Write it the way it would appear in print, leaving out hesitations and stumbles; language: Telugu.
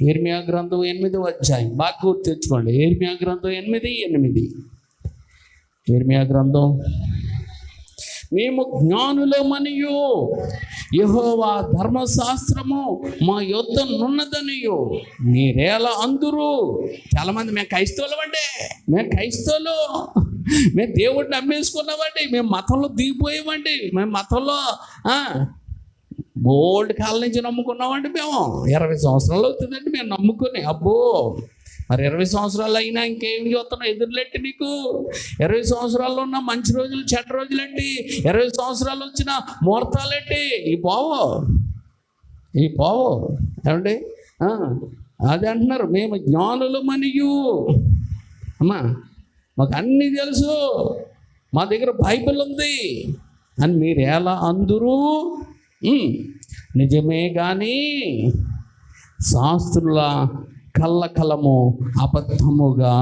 యిర్మీయా గ్రంథం 8వ అధ్యాయం బాగా గుర్తు తెచ్చుకోండి. యిర్మీయా గ్రంథం 8:8. యిర్మీయా గ్రంథం. మేము జ్ఞానులమనియు యెహోవా ధర్మశాస్త్రము మా యొద్ద నున్నదనియు మీరేలా అందురు. చాలామంది మేము క్రైస్తవులు అండి, మేము క్రైస్తవులు, మేము దేవుడిని నమ్మేసుకున్నామండి, మేము మతంలో దిగిపోయామండి, మేము మతంలో బోల్డ్ కాలం నుంచి నమ్ముకున్నామండి. మేము 20 సంవత్సరాలు అవుతుందండి మేము నమ్ముకుని. అబ్బో, మరి 20 సంవత్సరాలు అయినా ఇంకేం చూస్తున్నావు ఎదురులెట్టి నీకు? 20 సంవత్సరాల్లో ఉన్న మంచి రోజులు చెడ్డ రోజులండి, 20 సంవత్సరాలు వచ్చిన ముహూర్తాలేంటి? ఈ పోవు ఏమండి? అది అంటున్నారు, మేము జ్ఞానులు మనియు. అమ్మా, మాకు అన్నీ తెలుసు, మా దగ్గర బైబిల్ ఉంది అని మీరు ఎలా అందురు? నిజమే కానీ శాస్త్రుల కల్లకలము అబద్ధముగా